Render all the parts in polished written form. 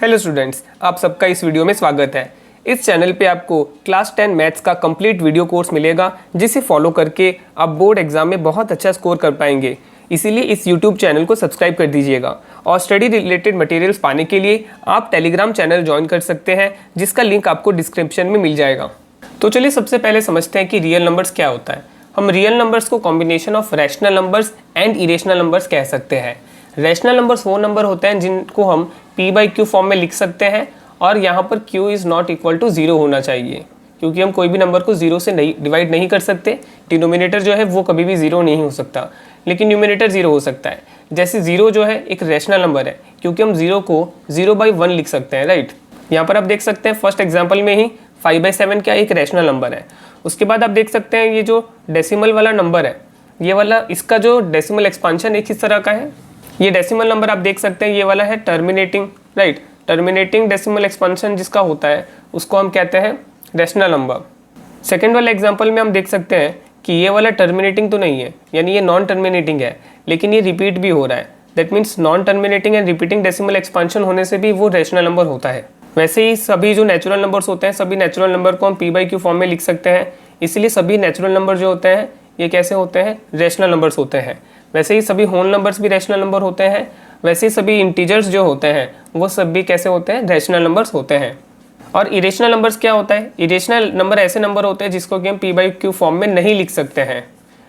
Hello students, आप सबका इस वीडियो में स्वागत है। इस चैनल पे आपको क्लास 10 मैथ्स का कंप्लीट वीडियो कोर्स मिलेगा, जिसे फॉलो करके आप बोर्ड एग्जाम में बहुत अच्छा स्कोर कर पाएंगे। इसीलिए इस यूट्यूब चैनल को सब्सक्राइब कर दीजिएगा और स्टडी रिलेटेड मटेरियल्स पाने के लिए आप टेलीग्राम चैनल ज्वाइन कर सकते हैं, जिसका लिंक आपको डिस्क्रिप्शन में मिल जाएगा। तो चलिए सबसे पहले समझते हैं कि रियल नंबर्स क्या होता है। हम रियल नंबर्स को combination of rational numbers and irrational numbers कह सकते हैं। रैशनल नंबर्स वो नंबर होते हैं जिनको हम p/q फॉर्म में लिख सकते हैं और यहाँ पर q is not equal to 0 होना चाहिए, क्योंकि हम कोई भी नंबर को 0 से नहीं डिवाइड नहीं कर सकते। डिनोमिनेटर जो है वो कभी भी 0 नहीं हो सकता, लेकिन न्यूमिनेटर 0 हो सकता है। जैसे 0 जो है एक रैशनल नंबर है, क्योंकि हम 0 को 0/1 लिख सकते हैं, राइट। यहाँ पर आप देख सकते हैं फर्स्ट एग्जाम्पल में ही 5/7 क्या एक रैशनल नंबर है। उसके बाद आप देख सकते हैं ये जो डेसिमल वाला नंबर है, ये वाला इसका जो डेसिमल एक्सपांशन एक इस तरह का है। ये डेसिमल नंबर आप देख सकते हैं, ये वाला है terminating, right. Terminating decimal expansion जिसका होता है उसको हम कहते हैं रैशनल नंबर। सेकेंड वाले एग्जाम्पल में हम देख सकते हैं कि ये वाला टर्मिनेटिंग तो नहीं है, यानी ये नॉन टर्मिनेटिंग है, लेकिन ये रिपीट भी हो रहा है। That means non terminating and repeating decimal expansion होने से भी वो रैशनल नंबर होता है। वैसे ही सभी जो नेचुरल नंबर्स होते हैं, सभी नेचुरल नंबर को हम p/q फॉर्म में लिख सकते हैं। इसलिए सभी नेचुरल नंबर जो होते हैं ये कैसे होते हैं, रैशनल नंबर्स होते हैं। वैसे ही सभी होल नंबर्स भी रैशनल नंबर होते हैं। वैसे ही सभी इंटीजर्स जो होते हैं वो सब भी कैसे होते हैं, रैशनल नंबर्स होते हैं। और इरेशनल नंबर्स क्या होता है, इरेशनल नंबर ऐसे नंबर होते हैं जिसको कि हम p/q फॉर्म में नहीं लिख सकते हैं।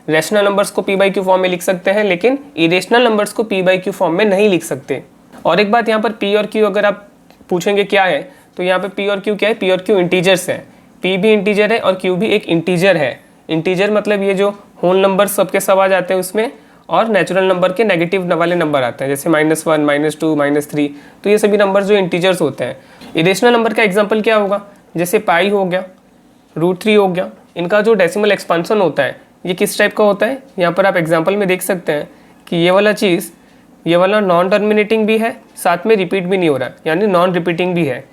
रैशनल नंबर्स को p/q फॉर्म में लिख सकते हैं, लेकिन इरेशनल नंबर्स को p/q फॉर्म में नहीं लिख सकते। और एक बात यहाँ पर p और q अगर आप पूछेंगे क्या है, तो यहाँ पे p और q क्या है, p और q इंटीजर्स है। p भी इंटीजर है और q भी एक इंटीजर है। इंटीजर मतलब ये जो होल नंबर सबके सब आ जाते हैं उसमें, और नेचुरल नंबर के नेगेटिव वाले नंबर आते हैं, जैसे -1, -2, -3। तो ये सभी नंबर जो इंटीजर्स होते हैं। इरेशनल नंबर का एग्जांपल क्या होगा, जैसे पाई हो गया, √3 हो गया। इनका जो डेसिमल एक्सपांशन होता है ये किस टाइप का होता है, यहाँ पर आप एग्जाम्पल में देख सकते हैं कि ये वाला चीज़, ये वाला नॉन टर्मिनेटिंग भी है, साथ में रिपीट भी नहीं हो रहा है, यानी नॉन रिपीटिंग भी है।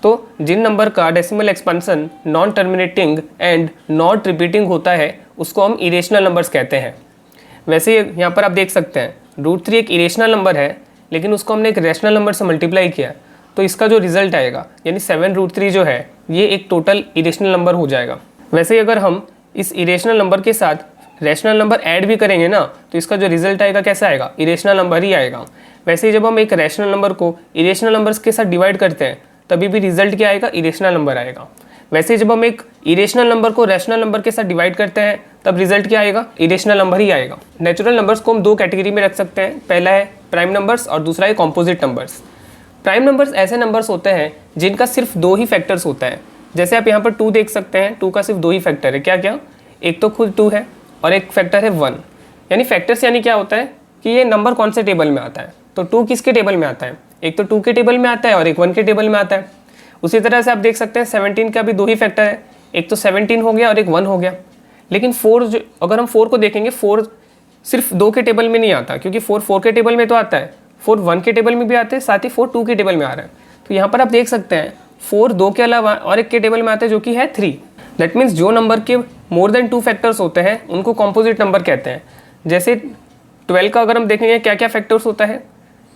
तो जिन नंबर का decimal expansion non terminating and not repeating होता है उसको हम इरेशनल नंबर्स कहते हैं। वैसे यहाँ पर आप देख सकते हैं √3 एक इरेशनल नंबर है, लेकिन उसको हमने एक रैशनल नंबर से मल्टीप्लाई किया, तो इसका जो रिजल्ट आएगा यानी 7√3 जो है ये एक टोटल इरेशनल नंबर हो जाएगा। वैसे ही अगर हम इस इरेशनल नंबर के साथ रैशनल नंबर ऐड भी करेंगे ना, तो इसका जो रिजल्ट आएगा कैसा आएगा, इरेशनल नंबर ही आएगा। वैसे ही जब हम एक रैशनल नंबर को इरेशनल नंबर्स के साथ डिवाइड करते हैं तभी भी रिजल्ट क्या आएगा, इरेशनल नंबर आएगा। वैसे जब हम एक इरेशनल नंबर को रैशनल नंबर के साथ डिवाइड करते हैं तब रिजल्ट क्या आएगा, इरेशनल नंबर ही आएगा। नेचुरल नंबर्स को हम दो कैटेगरी में रख सकते हैं, पहला है प्राइम नंबर्स और दूसरा है कॉम्पोजिट नंबर्स। प्राइम नंबर्स ऐसे नंबर्स होते हैं जिनका सिर्फ 2 ही फैक्टर्स होता है। जैसे आप यहाँ पर 2 देख सकते हैं, 2 का सिर्फ 2 ही फैक्टर है। क्या क्या, एक तो खुद 2 है और एक फैक्टर है 1। यानी फैक्टर्स यानी क्या होता है कि ये नंबर कौन से टेबल में आता है, तो 2 किसके टेबल में आता है, एक तो 2 के टेबल में आता है और एक 1 के टेबल में आता है। उसी तरह से आप देख सकते हैं 17 का भी 2 ही फैक्टर है, एक तो 17 हो गया और एक 1 हो गया। लेकिन 4 जो, अगर हम 4 को देखेंगे, 4 सिर्फ 2 के टेबल में नहीं आता, क्योंकि 4 के टेबल में तो आता है, 4 1 के टेबल में भी आते हैं, साथ ही 4 2 के टेबल में आ रहा है। तो यहाँ पर आप देख सकते हैं 4 2 के अलावा और एक के टेबल में आते हैं जो कि है 3। दैट मीन्स जो नंबर के मोर देन 2 फैक्टर्स होते हैं उनको कॉम्पोजिट नंबर कहते हैं। जैसे 12 का अगर हम देखेंगे क्या क्या फैक्टर्स होता है,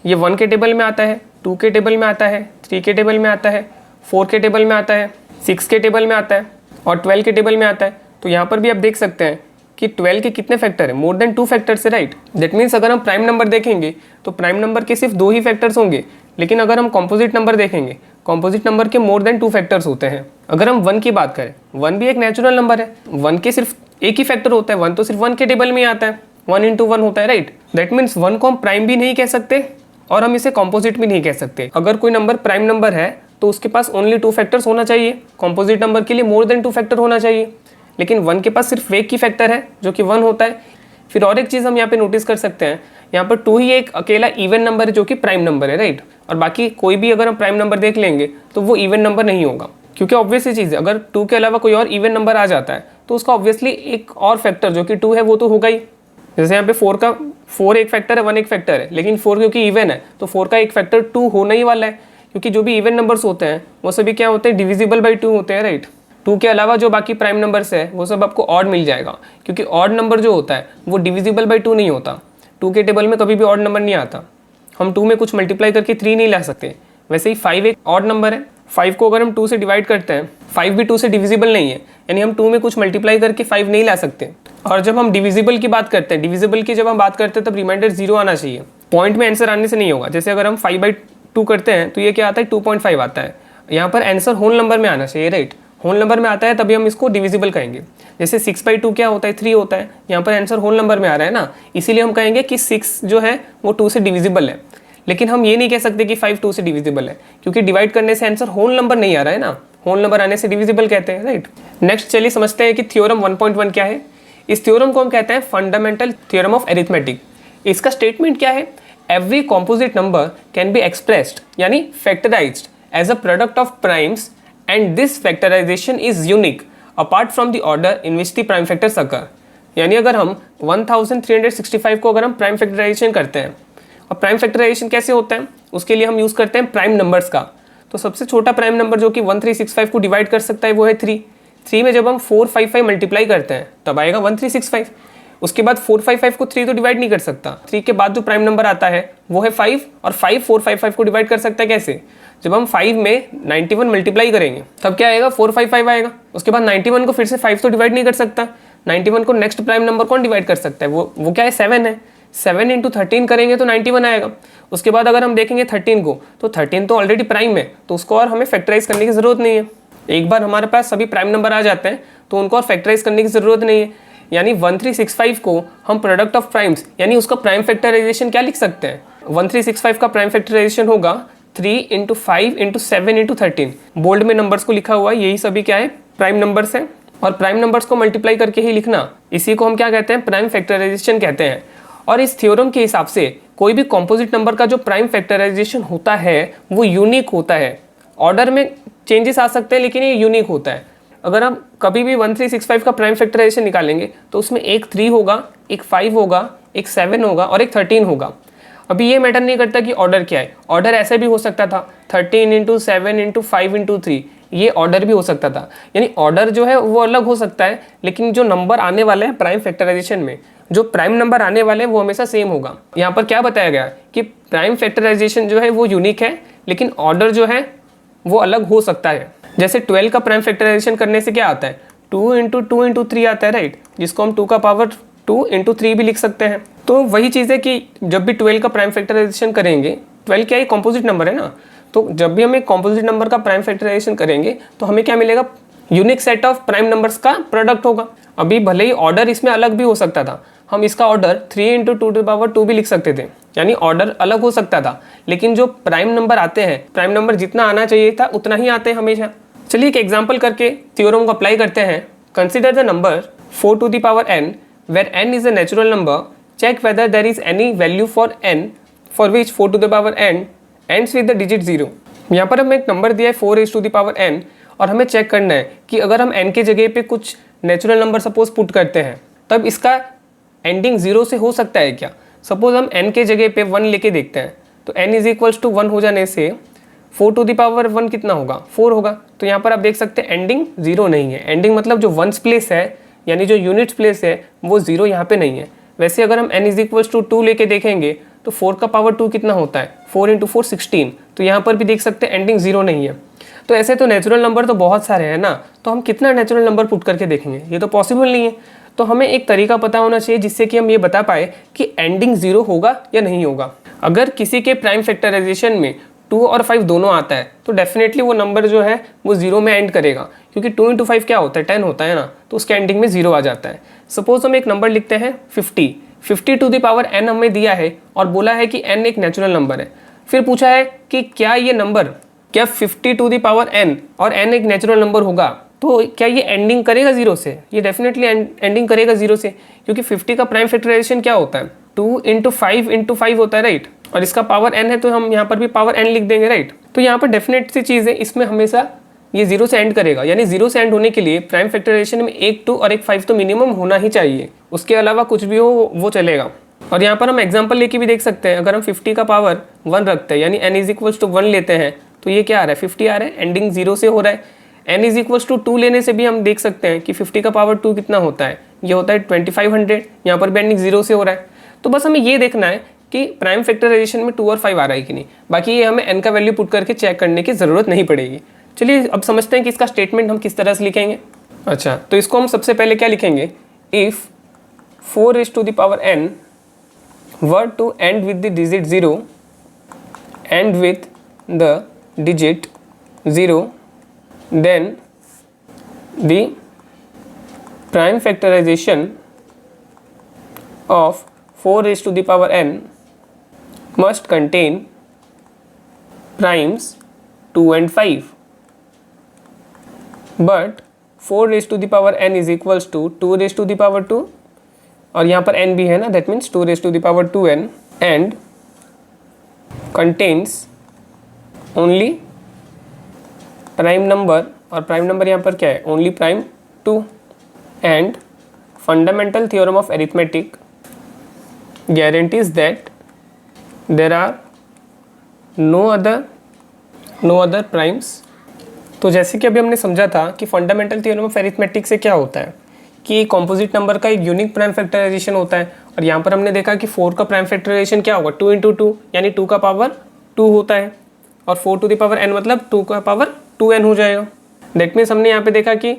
ये 1 के टेबल में आता है, 2 के टेबल में आता है, 3 के टेबल में आता है, 4 के टेबल में आता है, 6 के टेबल में आता है और 12 के टेबल में आता है। तो यहाँ पर भी आप देख सकते हैं कि 12 के कितने फैक्टर है, मोर देन 2 फैक्टर्स है, राइट। दैट मीन्स अगर हम प्राइम नंबर देखेंगे तो प्राइम नंबर के सिर्फ 2 ही फैक्टर्स होंगे, लेकिन अगर हम कॉम्पोजिट नंबर देखेंगे, कॉम्पोजिट नंबर के मोर देन 2 फैक्टर्स होते हैं। अगर हम 1 की बात करें, 1 भी एक नेचुरल नंबर है, 1 के सिर्फ एक ही फैक्टर होता है, 1 तो सिर्फ 1 के टेबल में ही आता है, 1 × 1 होता है, राइट। दैट मीन्स 1 को हम प्राइम भी नहीं कह सकते और हम इसे कॉम्पोजिट भी नहीं कह सकते। अगर कोई नंबर प्राइम नंबर है तो उसके पास ओनली 2 फैक्टर्स होना चाहिए, कॉम्पोजिट नंबर के लिए मोर देन 2 फैक्टर होना चाहिए। लेकिन 1 के पास सिर्फ एक ही फैक्टर है जो कि 1 होता है। फिर और एक चीज़ हम यहाँ पे नोटिस कर सकते हैं, यहाँ पर 2 ही एक अकेला इवन नंबर है जो कि प्राइम नंबर है, राइट। और बाकी कोई भी अगर हम प्राइम नंबर देख लेंगे तो वो इवन नंबर नहीं होगा, क्योंकि ऑब्वियसली चीज़ है, अगर 2 के अलावा कोई और इवन नंबर आ जाता है तो उसका ऑब्वियसली एक और फैक्टर जो कि 2 है वो तो होगा ही। जैसे यहाँ पे 4 एक फैक्टर है, 1 एक फैक्टर है, लेकिन 4 क्योंकि इवन है तो 4 का एक फैक्टर 2 होना ही वाला है, क्योंकि जो भी इवन नंबर्स होते हैं वो सभी क्या होते हैं, डिविजिबल बाई 2 होते हैं, राइट। 2 के अलावा जो बाकी प्राइम नंबर्स है वो सब आपको ऑड मिल जाएगा, क्योंकि ऑड नंबर जो होता है वो डिविजिबल बाई 2 नहीं होता। 2 के टेबल में कभी भी ऑड नंबर नहीं आता। हम 2 में कुछ मल्टीप्लाई करके 3 नहीं ला सकते, वैसे ही 5 एक ऑड नंबर है, 5 को अगर हम 2 से डिवाइड करते हैं, 5 भी 2 से डिविजिबल नहीं है, यानी हम 2 में कुछ मल्टीप्लाई करके 5 नहीं ला सकते। और जब हम डिविजिबल की बात करते हैं, डिविजिबल की जब हम बात करते हैं तब रिमाइंडर 0 आना चाहिए, पॉइंट में आंसर आने से नहीं होगा। जैसे अगर हम 5/2 करते हैं तो ये क्या आता है, 2.5 आता है। यहाँ पर आंसर होल नंबर में आना चाहिए, राइट, होल नंबर में आता है तभी हम इसको डिविजिबल कहेंगे। जैसे 6/2 क्या होता है, 3 होता है, यहाँ पर आंसर होल नंबर में आ रहा है ना, इसीलिए हम कहेंगे कि 6 जो है वो 2 से डिविजिबल है। लेकिन हम ये नहीं कह सकते कि 5 2 से डिविजिबल है, क्योंकि डिवाइड करने से आंसर होल नंबर नहीं आ रहा है ना, होल नंबर आने से डिविजिबल कहते हैं, राइट। नेक्स्ट चलिए समझते हैं कि थ्योरम 1.1 क्या है। इस थ्योरम को हम कहते हैं फंडामेंटल थ्योरम ऑफ अरिथमेटिक। इसका स्टेटमेंट क्या है, every composite number can be expressed यानी factorised as a product of primes and this factorisation is unique apart from the order in which the prime factors occur. यानी अगर हम 1365 को अगर हम प्राइम फैक्टराइजेशन करते हैं, और प्राइम फैक्टराइजेशन कैसे होता है, उसके लिए हम यूज़ करते हैं प्राइम नंबर्स का। तो सबसे छोटा प्राइम नंबर जो कि 1365 को डिवाइड कर सकता है वो है 3 में जब हम 455 मल्टीप्लाई करते हैं तब आएगा 1365। उसके बाद 455 को 3 तो डिवाइड नहीं कर सकता, 3 के बाद जो प्राइम नंबर आता है वो है 5, और 5 455 को डिवाइड कर सकता है कैसे, जब हम 5 में 91 मल्टीप्लाई करेंगे तब क्या आएगा, 455 आएगा। उसके बाद 91 को फिर से 5 तो डिवाइड नहीं कर सकता, 91 को नेक्स्ट प्राइम नंबर कौन डिवाइड कर सकता है, वो क्या है, 7 है। 7 × 13 करेंगे तो 91 आएगा। उसके बाद अगर हम देखेंगे 13 को, तो 13 तो ऑलरेडी प्राइम है, तो उसको और हमें फैक्टराइज करने की ज़रूरत नहीं है। एक बार हमारे पास सभी प्राइम नंबर आ जाते हैं तो उनको और फैक्टराइज करने की ज़रूरत नहीं है। यानी 1365 को हम प्रोडक्ट ऑफ प्राइम्स यानी उसका प्राइम फैक्टराइजेशन क्या लिख सकते हैं, 1365 का प्राइम फैक्टराइजेशन होगा 3 × 5 × 7 × 13। बोल्ड में नंबर्स को लिखा हुआ है, यही सभी क्या है, प्राइम नंबर्स हैं। और प्राइम नंबर्स को मल्टीप्लाई करके ही लिखना, इसी को हम क्या कहते हैं, प्राइम फैक्टराइजेशन कहते हैं। और इस थ्योरम के हिसाब से कोई भी कॉम्पोजिट नंबर का जो प्राइम फैक्टराइजेशन होता है वो यूनिक होता है। ऑर्डर में चेंजेस आ सकते हैं लेकिन ये यूनिक होता है। अगर हम कभी भी 1365 का प्राइम फैक्टराइजेशन निकालेंगे तो उसमें एक 3 होगा, एक 5 होगा, एक 7 होगा और एक 13 होगा। अभी ये मैटर नहीं करता कि ऑर्डर क्या है, ऑर्डर ऐसे भी हो सकता था 13 × 7 × 5 × 3, ये ऑर्डर भी हो सकता था। यानी ऑर्डर जो है वो अलग हो सकता है, लेकिन जो नंबर आने वाले हैं प्राइम फैक्टराइजेशन में, जो प्राइम नंबर आने वाले हैं वो हमेशा सेम होगा। यहाँ पर क्या बताया गया कि प्राइम फैक्टराइजेशन जो है वो यूनिक है, लेकिन ऑर्डर जो है वो अलग हो सकता है। जैसे 12 का प्राइम फैक्टराइजेशन करने से क्या आता है, 2 × 2 × 3 आता है, राइट, जिसको हम 2 का पावर 2 × 3 भी लिख सकते हैं। तो वही चीज़ है कि जब भी 12 का प्राइम फैक्टराइजेशन करेंगे, 12 क्या है, कॉम्पोजिट नंबर है ना, तो जब भी हम एक कॉम्पोजिट नंबर का प्राइम फैक्टराइजेशन करेंगे तो हमें क्या मिलेगा, unique set of prime numbers का प्रोडक्ट होगा। अभी भले ही ऑर्डर इसमें अलग भी हो सकता था, हम इसका ऑर्डर 3 × 2 भी लिख सकते थे, यानी ऑर्डर अलग हो सकता था, लेकिन जो प्राइम नंबर आते हैं, प्राइम नंबर जितना आना चाहिए था उतना ही आते हैं हमेशा। चलिए एक एग्जांपल करके थ्योरम को अप्लाई करते हैं। Consider the number 4n where n is a natural number. Check whether there is any value for n for which 4n ends with the digit 0. यहाँ पर हमें एक नंबर दिया है 4n और हमें चेक करना है कि अगर हम n के जगह पे कुछ नेचुरल नंबर सपोज पुट करते हैं तब इसका एंडिंग 0 से हो सकता है क्या। सपोज हम n के जगह पे 1 लेके देखते हैं तो n = 1 हो जाने से 4 कितना होगा, 4 होगा। तो यहाँ पर आप देख सकते हैं एंडिंग 0 नहीं है। एंडिंग मतलब जो वंस प्लेस है यानी जो यूनिट्स प्लेस है वो 0 यहाँ पे नहीं है। वैसे अगर हम n = 2 लेके देखेंगे तो 4 का पावर 2 कितना होता है, 4 × 4 16। तो यहाँ पर भी देख सकते हैं एंडिंग 0 नहीं है। तो ऐसे तो नेचुरल नंबर तो बहुत सारे हैं ना, तो हम कितना नेचुरल नंबर पुट करके देखेंगे, ये तो पॉसिबल नहीं है। तो हमें एक तरीका पता होना चाहिए जिससे कि हम ये बता पाए कि एंडिंग 0 होगा या नहीं होगा। अगर किसी के प्राइम फैक्टराइजेशन में 2 और 5 दोनों आता है तो डेफिनेटली वो नंबर जो है वो 0 में एंड करेगा, क्योंकि 2 × 5 क्या होता है, 10 होता है ना, तो उसके एंडिंग में 0 आ जाता है। सपोज हम एक नंबर लिखते हैं 50 टू द पावर n हमें दिया है और बोला है कि n एक नेचुरल नंबर है। फिर पूछा है कि क्या ये नंबर, क्या 50 टू द पावर n और n एक नेचुरल नंबर होगा, तो क्या ये एंडिंग करेगा 0 से, ये डेफिनेटली एंडिंग करेगा 0 से, क्योंकि 50 का प्राइम फैक्टराइजेशन क्या होता है, 2 × 5 × 5 होता है, राइट, और इसका पावर n है तो हम यहाँ पर भी पावर n लिख देंगे, राइट। तो यहाँ पर डेफिनेट सी चीज़ है, इसमें हमेशा ये 0 से एंड करेगा। यानी 0 से एंड होने के लिए प्राइम फैक्टराइजेशन में एक 2 और एक 5 तो मिनिमम होना ही चाहिए, उसके अलावा कुछ भी हो वो चलेगा। और यहाँ पर हम एग्जांपल लेके भी देख सकते हैं। अगर हम 50 का पावर 1 रखते हैं यानी n = 1 लेते हैं तो ये क्या आ रहा है, 50 आ रहा है, एंडिंग 0 से हो रहा है। n = 2 लेने से भी हम देख सकते हैं कि 50 का पावर 2 कितना होता है, ये होता है 2500, यहाँ पर भी एंडिंग 0 से हो रहा है। तो बस हमें ये देखना है कि प्राइम फैक्टराइजेशन में 2 और 5 आ रहा है कि नहीं। बाकी ये हमें n का वैल्यू पुट करके चेक करने की ज़रूरत नहीं पड़ेगी। चलिए अब समझते हैं कि इसका स्टेटमेंट हम किस तरह से लिखेंगे। अच्छा, तो इसको हम सबसे पहले क्या लिखेंगे, if 4n were to end with the digit 0 and with the digit 0, then the prime factorization of 4n must contain primes 2 and 5, but 4n is equals to 2 और यहाँ पर n भी है ना, that means 2n and contains only prime number, और prime number यहाँ पर क्या है, only prime 2, and fundamental theorem of arithmetic guarantees that there are no other primes। तो जैसे कि अभी हमने समझा था कि फंडामेंटल थ्योरम ऑफ अरिथमेटिक से क्या होता है कि कॉम्पोजिट नंबर का एक यूनिक प्राइम फैक्टराइजेशन होता है, और यहाँ पर हमने देखा कि 4 का प्राइम फैक्टराइजेशन क्या होगा, 2 × 2 यानी 2 का पावर 2 होता है, और 4 टू द पावर n मतलब 2 का पावर 2n हो जाएगा। दैट मीन्स हमने यहाँ पे देखा कि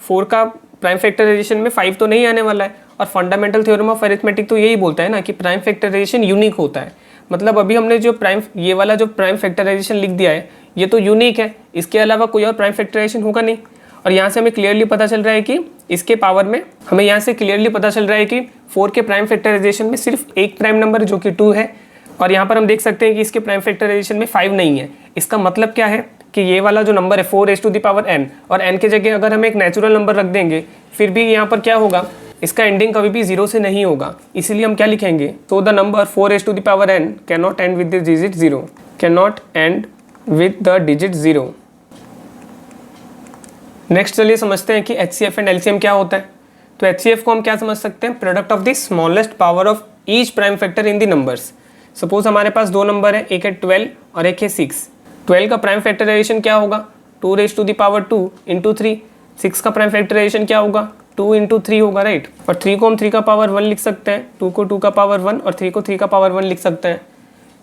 4 का प्राइम फैक्टराइजेशन में 5 तो नहीं आने वाला है, और फंडामेंटल थ्योरम ऑफ अरिथमेटिक तो यही बोलता है ना कि प्राइम फैक्टराइजेशन यूनिक होता है। मतलब अभी हमने जो ये वाला जो प्राइम फैक्टराइजेशन लिख दिया है ये तो यूनिक है, इसके अलावा कोई और प्राइम फैक्टराइजेशन होगा नहीं। और यहाँ से हमें क्लियरली पता चल रहा है कि इसके पावर में हमें यहाँ से क्लियरली पता चल रहा है कि 4 के प्राइम फैक्टराइजेशन में सिर्फ एक प्राइम नंबर जो कि 2 है, और यहाँ पर हम देख सकते हैं कि इसके प्राइम फैक्टराइजेशन में 5 नहीं है। इसका मतलब क्या है कि ये वाला जो नंबर है 4n, और n के जगह अगर हम एक नेचुरल नंबर रख देंगे फिर भी यहाँ पर क्या होगा, इसका एंडिंग कभी भी 0 से नहीं होगा। इसीलिए हम क्या लिखेंगे, तो the number 4n cannot and with the digit 0, cannot and with the digit 0। Next चलिए समझते हैं कि HCF एंड LCM क्या होता है। तो HCF को हम क्या समझ सकते हैं, product of the smallest power of each prime factor in the numbers. Suppose हमारे पास 2 नंबर है, एक है 12 और एक है 6। 12 का प्राइम फैक्टराइजेशन क्या होगा, 2 × 3। 6 का प्राइम फैक्टराइजेशन क्या होगा, 2 × 3 होगा, राइट। और 3 को हम 3 का पावर 1 लिख सकते हैं, 2 को 2 का पावर 1 और 3 को 3 का पावर 1 लिख सकते हैं।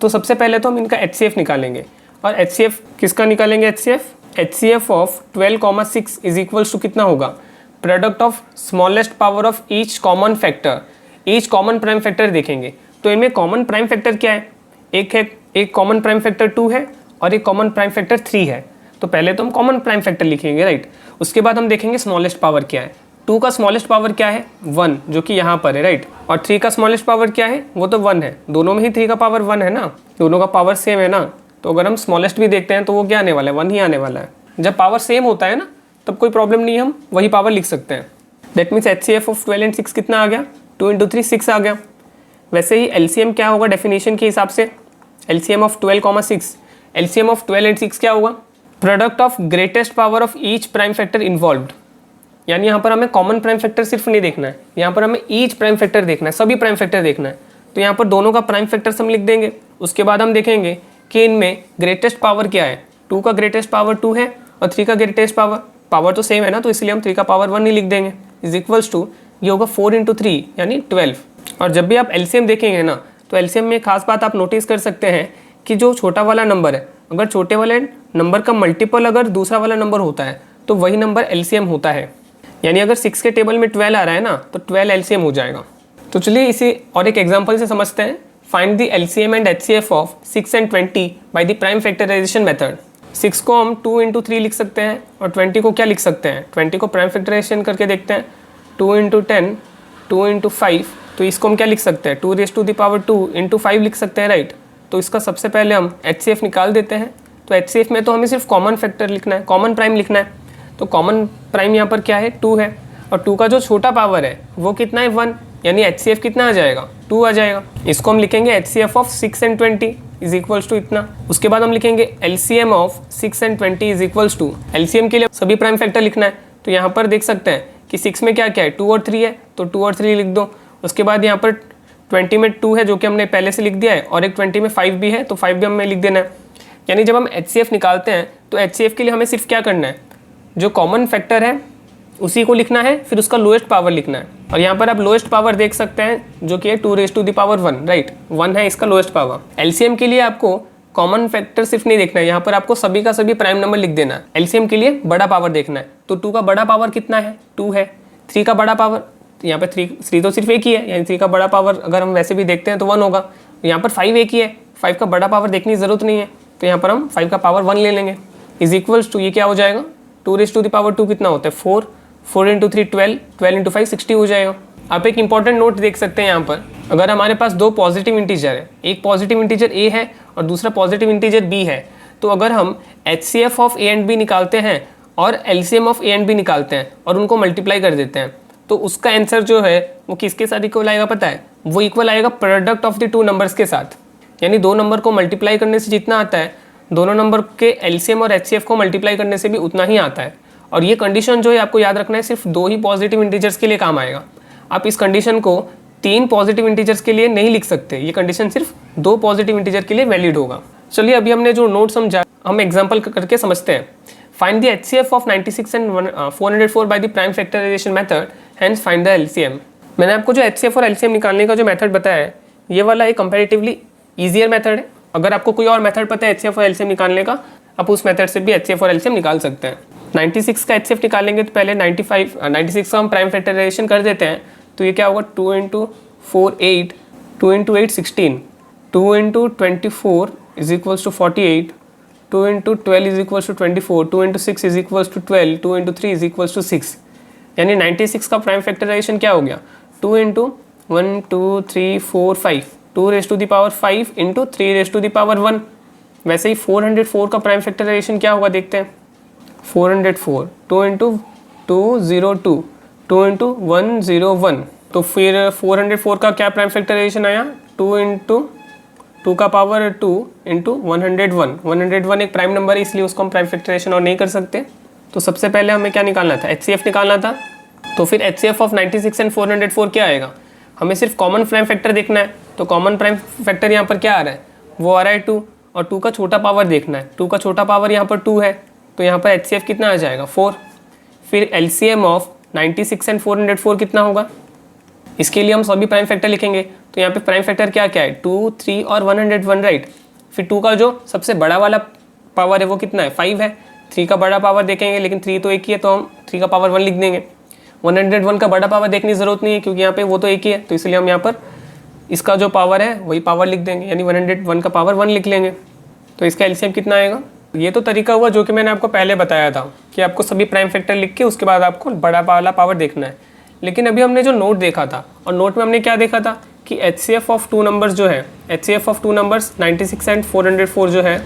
तो सबसे पहले तो हम इनका HCF निकालेंगे, और HCF किसका निकालेंगे, HCF of 12, 6 is equals to कितना होगा, product of smallest power of each common factor. Each common prime factor देखेंगे तो इनमें कॉमन प्राइम फैक्टर क्या है, एक कॉमन प्राइम फैक्टर 2 है और एक कॉमन प्राइम फैक्टर 3 है। तो पहले तो हम कॉमन प्राइम फैक्टर लिखेंगे, राइट। उसके बाद हम देखेंगे स्मॉलेस्ट पावर क्या है। 2 का स्मॉलेस्ट पावर क्या है, 1, जो कि यहाँ पर है, राइट। और 3 का स्मॉलेस्ट पावर क्या है, वो तो 1 है। दोनों में ही 3 का पावर 1 है ना, दोनों का पावर सेम है ना। तो अगर हम स्मॉलेस्ट भी देखते हैं तो वो क्या आने वाला है, 1 ही आने वाला है। जब पावर सेम होता है ना तब कोई प्रॉब्लम नहीं है, हम वही पावर लिख सकते हैं। That means HCF of 12 and 6 कितना आ गया, 2 × 3 6 आ गया। वैसे ही LCM क्या होगा डेफिनेशन के हिसाब से, LCM of 12, 6, LCM of 12 and 6 क्या होगा, product of greatest power of each prime factor involved. यानी यहाँ पर हमें कॉमन प्राइम फैक्टर सिर्फ नहीं देखना है, यहाँ पर हमें ईच प्राइम फैक्टर देखना है, सभी प्राइम फैक्टर देखना है। तो यहाँ पर दोनों का प्राइम फैक्टर हम लिख देंगे। उसके बाद हम देखेंगे कि इनमें ग्रेटेस्ट पावर क्या है। 2 का ग्रेटेस्ट पावर 2 है और 3 का ग्रेटेस्ट पावर तो सेम है ना, तो इसलिए हम 3 का पावर 1 ही लिख देंगे, इज इक्वल्स टू ये होगा 4 × 3 यानी 12। और जब भी आप LCM देखेंगे ना तो LCM में खास बात आप नोटिस कर सकते हैं कि जो छोटा वाला नंबर है, अगर छोटे वाले नंबर का मल्टीपल अगर दूसरा वाला नंबर होता है तो वही नंबर LCM होता है। यानी अगर 6 के टेबल में 12 आ रहा है ना तो 12 LCM हो जाएगा। तो चलिए इसी और एक एग्जांपल से समझते हैं। Find the LCM and HCF of 6 and 20 by the prime factorisation method. 6 को हम 2 × 3 लिख सकते हैं और 20 को क्या लिख सकते हैं, 20 को प्राइम फैक्टराइजेशन करके देखते हैं, 2 × 10, 2 × 5। तो इसको हम क्या लिख सकते हैं, 2 × 2 × 5 लिख सकते हैं, राइट। तो इसका सबसे पहले हम HCF निकाल देते हैं। तो HCF में तो हमें सिर्फ कॉमन फैक्टर लिखना है, कॉमन प्राइम लिखना है। तो कॉमन प्राइम यहाँ पर क्या है, 2 है, और 2 का जो छोटा पावर है वो कितना है, 1, यानी HCF कितना आ जाएगा, 2 आ जाएगा। इसको हम लिखेंगे HCF of 6 and 20 is equals to इतना। उसके बाद हम लिखेंगे LCM of 6 and 20 is equals to, LCM के लिए सभी प्राइम फैक्टर लिखना है। तो यहाँ पर देख सकते हैं कि 6 में क्या क्या है, 2 और 3 है, तो 2 और 3 लिख दो। उसके बाद यहाँ पर 20 में 2 है जो कि हमने पहले से लिख दिया है, और एक 20 में 5 भी है, तो 5 भी हमें लिख देना है। यानी जब हम HCF निकालते हैं तो HCF के लिए हमें सिर्फ क्या करना है, जो कॉमन फैक्टर है उसी को लिखना है, फिर उसका लोएस्ट पावर लिखना है। और यहाँ पर आप लोएस्ट पावर देख सकते हैं जो कि है 2⁻1, राइट। 1 है इसका लोएस्ट पावर। एलसीएम के लिए आपको कॉमन फैक्टर सिर्फ नहीं देखना है, यहाँ पर आपको सभी का सभी प्राइम नंबर लिख देना है। एलसीएम के लिए बड़ा पावर देखना है, तो 2 का बड़ा पावर कितना है, 2 है। 3 का बड़ा पावर, यहाँ पर 3 तो सिर्फ एक ही है, यानी 3 का बड़ा पावर अगर हम वैसे भी देखते हैं तो 1 होगा। यहाँ पर 5 एक ही है, 5 का बड़ा पावर देखने की जरूरत नहीं है, तो यहाँ पर हम 5 का पावर 1 ले लेंगे। इज इक्वल्स टू, ये क्या हो जाएगा, 2⁻2 कितना होता है 4, 4 × 3 12, 12 × 5 60 हो जाएगा। आप एक इंपॉर्टेंट नोट देख सकते हैं यहाँ पर, अगर हमारे पास 2 पॉजिटिव इंटीजर है, एक पॉजिटिव इंटीजर a है और दूसरा पॉजिटिव इंटीजर b है, तो अगर हम HCF of a and b निकालते हैं और LCM of a and b निकालते हैं और उनको मल्टीप्लाई कर देते हैं, तो उसका आंसर जो है वो किसके साथ इक्वल आएगा पता है, वो इक्वल आएगा प्रोडक्ट ऑफ द 2 नंबर्स के साथ। यानी 2 नंबर को मल्टीप्लाई करने से जितना आता है, दोनों नंबर के LCM और HCF को मल्टीप्लाई करने से भी उतना ही आता है। और ये कंडीशन जो है आपको याद रखना है, सिर्फ 2 ही पॉजिटिव इंटीजर्स के लिए काम आएगा। आप इस कंडीशन को 3 पॉजिटिव इंटीजर्स के लिए नहीं लिख सकते, ये कंडीशन सिर्फ 2 पॉजिटिव इंटीजर के लिए वैलिड होगा। चलिए अभी हमने जो नोट समझा, हम एग्जांपल करके समझते हैं। Find the HCF of 96 and 404 by the prime factorisation method, hence find the LCM। मैंने आपको जो HCF और LCM निकालने का जो मेथड बताया है, ये वाला एक कंपैरेटिवली ईजियर मेथड है। अगर आपको कोई और मेथड पता है HCF और LCM निकालने का, आप उस मेथड से भी HCF और LCM निकाल सकते हैं। 96 का HCF निकालेंगे तो पहले 96 का हम प्राइम फैक्टराइजेशन कर देते हैं, तो ये क्या होगा 2 × 4 8, 2 × 8 16, 2 × 24 is equals to 48, 2 × 12 is equals to 24, 2 × 6 is equals to 12, 2 × 3 is equals to 6। यानी 96 का प्राइम फैक्टराइजेशन क्या हो गया, 2 × 1 2 3 4 5, 2⁻5 × 3⁻1। वैसे ही 404 का प्राइम फैक्टराइजेशन क्या होगा देखते हैं, 404, 2 × 202, 2 × 101। तो फिर 404 का क्या प्राइम फैक्टराइजेशन आया, 2 × 2 का पावर 2 × 101। 101 एक प्राइम नंबर है, इसलिए उसको हम प्राइम फैक्टराइजेशन और नहीं कर सकते। तो सबसे पहले हमें क्या निकालना था, HCF निकालना था। तो फिर HCF ऑफ 96 एंड 404 क्या आएगा, हमें सिर्फ कॉमन प्राइम फैक्टर देखना है। तो कॉमन प्राइम फैक्टर यहाँ पर क्या आ रहा है, वो आ रहा है 2, और 2 का छोटा पावर देखना है। 2 का छोटा पावर यहाँ पर 2 है, तो यहाँ पर HCF कितना आ जाएगा 4। फिर LCM ऑफ 96 एंड 404 कितना होगा, इसके लिए हम सभी प्राइम फैक्टर लिखेंगे। तो यहाँ पे प्राइम फैक्टर क्या क्या है, 2, 3 और 101, राइट। फिर 2 का जो सबसे बड़ा वाला पावर है वो कितना है, 5 है। 3 का बड़ा पावर देखेंगे, लेकिन 3 तो एक ही है, तो हम 3 का पावर 1 लिख देंगे। 101 का बड़ा पावर देखने की ज़रूरत नहीं है, क्योंकि यहाँ पे वो तो एक ही है, तो इसलिए हम यहाँ पर इसका जो पावर है वही पावर लिख देंगे, यानी 101 का पावर 1 लिख लेंगे। तो इसका LCM कितना आएगा। ये तो तरीका हुआ जो कि मैंने आपको पहले बताया था कि आपको सभी प्राइम फैक्टर लिख के उसके बाद आपको बड़ा वाला पावर देखना है। लेकिन अभी हमने जो नोट देखा था, और नोट में हमने क्या देखा था कि HCF ऑफ 2 नंबर्स जो है, HCF ऑफ 2 नंबर्स 96 एंड 404 जो है,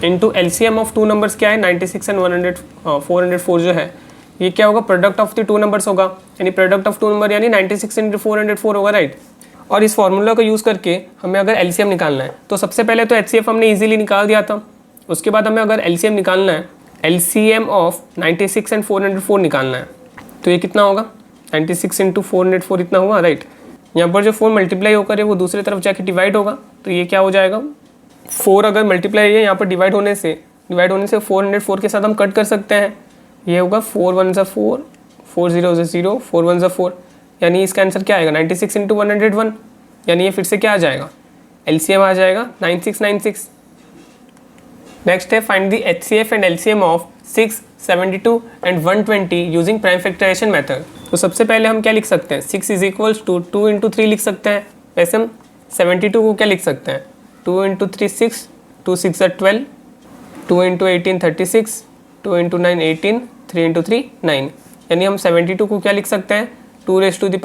इनटू LCM ऑफ 2 नंबर्स क्या है 96 एंड 404 जो है, ये क्या होगा, प्रोडक्ट ऑफ द 2 नंबर्स होगा। यानी प्रोडक्ट ऑफ 2 नंबर यानी 96 × 404 होगा, राइट। और इस फॉर्मूला को यूज़ करके हमें अगर LCM निकालना है, तो सबसे पहले तो HCF हमने ईजिली निकाल दिया था। उसके बाद हमें अगर LCM निकालना है, LCM ऑफ 96 एंड 404 निकालना है, तो ये कितना होगा, 96 × 404 इतना हुआ, राइट। यहाँ पर जो 4 मल्टीप्लाई होकर है वो दूसरी तरफ जाके डिवाइड होगा, तो ये क्या हो जाएगा, 4 अगर मल्टीप्लाई है यहाँ पर डिवाइड होने से 404 के साथ हम कट कर सकते हैं। ये होगा 4 1 ज़ा 4, 4 0 ज़ा 0, 4 1 ज़ा 4, यानी इसका आंसर क्या आएगा 96 × 101। यानी ये फिर से क्या आ जाएगा, LCM आ जाएगा 9696। नेक्स्ट है find the HCF and LCM of 6, 72 and 120 using prime factorisation method. तो सबसे पहले हम क्या लिख सकते हैं, 6 इज इक्वल्स टू 2 × 3 लिख सकते हैं। वैसे हम 72 को क्या लिख सकते हैं, 2 × 3 6, 2 6 ज़ा 12, 2 × 18 36, 2 × 9 18, 3 × 3 9। यानी हम 72 को क्या लिख सकते हैं, 2⁻³ ×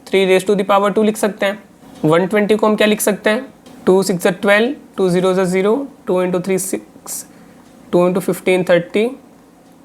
3⁻² लिख सकते हैं। 120 को हम क्या लिख सकते हैं, 2 6 ज़ा 12, 2 0 ज़ा 0, 2 × 3 6, 2 × 15 30,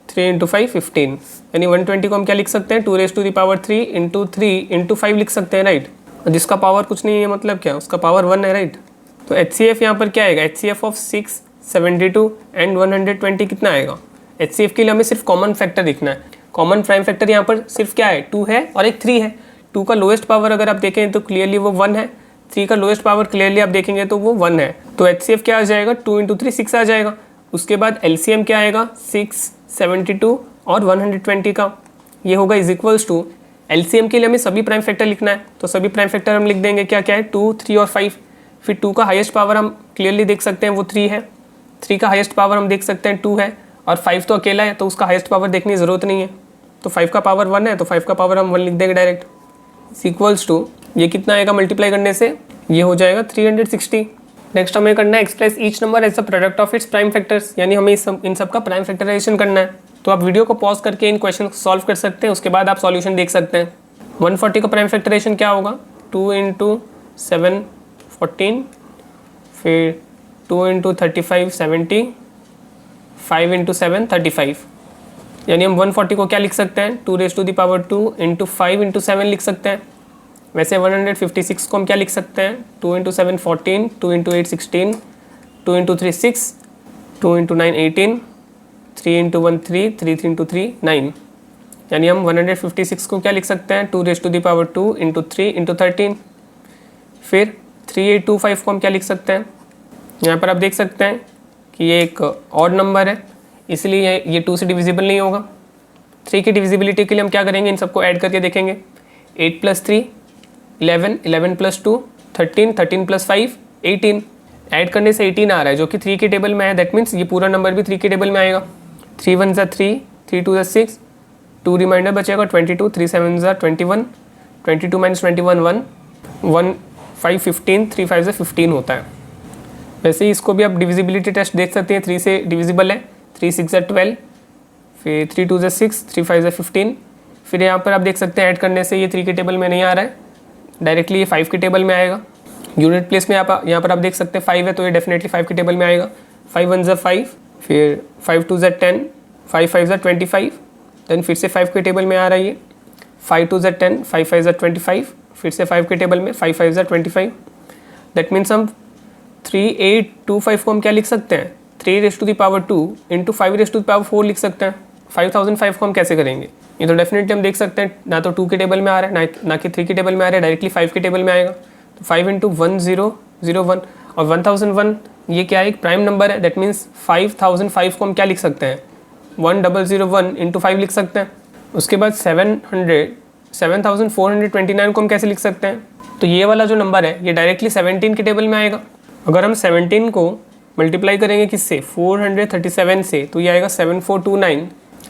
3 × 5 15। यानी 120 को हम क्या लिख सकते हैं, 2⁻³ × 3 × 5 लिख सकते हैं, राइट। जिसका पावर कुछ नहीं है, मतलब क्या, उसका पावर 1 है, राइट। तो HCF यहाँ पर क्या आएगा, HCF ऑफ 6, 72 एंड 120 कितना आएगा। HCF के लिए हमें सिर्फ कॉमन फैक्टर दिखना है। कॉमन प्राइम फैक्टर यहाँ पर सिर्फ क्या है, 2 है और एक 3 है। 2 का लोएस्ट पावर अगर आप देखें तो क्लियरली वो 1 है, 3 का लोएस्ट पावर क्लियरली आप देखेंगे तो वो 1 है। तो HCF क्या आ जाएगा, 2 × 3 6 आ जाएगा। उसके बाद LCM क्या आएगा, 6, 72 और 120 का, ये होगा इज इक्वल्स टू एलसीएम के लिए हमें सभी प्राइम फैक्टर लिखना है, तो सभी प्राइम फैक्टर हम लिख देंगे क्या क्या है 2, 3 और 5। फिर 2 का हाईएस्ट पावर हम क्लियरली देख सकते हैं वो 3 है, 3 का हाईएस्ट पावर हम देख सकते हैं 2 है, और 5 तो अकेला है तो उसका हाईएस्ट पावर देखने की ज़रूरत नहीं है। तो 5 का पावर 1 है तो 5 का पावर हम 1 लिख देंगे डायरेक्ट। इक्वल्स टू ये कितना आएगा मल्टीप्लाई करने से, ये हो जाएगा 360। नेक्स्ट हमें करना है express each number as the product of its prime factors, यानी हमें इन सब का प्राइम फैक्टराइजेशन करना है। तो आप वीडियो को पॉज करके इन क्वेश्चन को सॉल्व कर सकते हैं, उसके बाद आप सॉल्यूशन देख सकते हैं। 140 का प्राइम फैक्टराइजेशन क्या होगा, 2 × 7 14, फिर 2 × 35 70, 5 × 7 35, यानी हम 140 को क्या लिख सकते हैं 2 raised to the power 2 × 5 × 7 लिख सकते हैं। वैसे 156 को हम क्या लिख सकते हैं 2 × 7 14, 2 × 8 16, 2 × 3 6, 2 × 9 18, 3 × 1 3, 3 × 3 9, यानी हम 156 को क्या लिख सकते हैं 2 raised to the power 2 × 3 × 13। फिर 3825 को हम क्या लिख सकते हैं, यहाँ पर आप देख सकते हैं कि ये एक ऑड नंबर है, इसलिए ये 2 से डिविजिबल नहीं होगा। 3 की डिविजिबिलिटी के लिए हम क्या करेंगे, इन सबको ऐड करके देखेंगे। 8 + 3 11, 11 + 2 13, 13 + 5 18, ऐड करने से 18 आ रहा है जो कि 3 के टेबल में है, दैट मीन्स ये पूरा नंबर भी 3 के टेबल में आएगा। 3 1 = 3, 3 2 = 6, 2 रिमाइंडर बचेगा 22, 3 7 = 21, 22 - 21 1, 1 5 15, 3 5 = 15 होता है। वैसे ही इसको भी आप डिविजिबिलिटी टेस्ट देख सकते हैं, 3 से डिविजिबल है, 3 6 = 12, फिर 3 2 = 6, 3 5 = 15। फिर यहाँ पर आप देख सकते हैं ऐड करने से ये 3 के टेबल में नहीं आ रहा है, डायरेक्टली ये 5 के टेबल में आएगा। यूनिट प्लेस में यहाँ पर आप देख सकते हैं 5 है तो ये डेफिनेटली 5 के टेबल में आएगा। 5 1 = 5, फिर 5 2 = 10, 5 5 = 25, देन फिर से 5 के टेबल में आ रहा है ये। 5 2 = 10, 5 5 = 25, फिर से 5 के टेबल में 5 5 = 25। दैट मीन्स हम 3825 को हम क्या लिख सकते हैं 3 raised to the power 2 × 5 raised to the power 4 लिख सकते हैं। 5005 को हम कैसे करेंगे, ये तो डेफिनेटली हम देख सकते हैं ना तो 2 के टेबल में आ रहा है ना कि 3 के टेबल में आ रहा है, डायरेक्टली 5 के टेबल में आएगा। तो 5 × 1001 और 1001 ये क्या है एक प्राइम नंबर है, दैट मीन्स 5005 को हम क्या लिख सकते हैं 1001 × 5 लिख सकते हैं। उसके बाद 7429 को हम कैसे लिख सकते हैं, तो ये वाला जो नंबर है ये डायरेक्टली 17 के टेबल में आएगा। अगर हम 17 को मल्टीप्लाई करेंगे किससे 437 से तो ये आएगा 7429।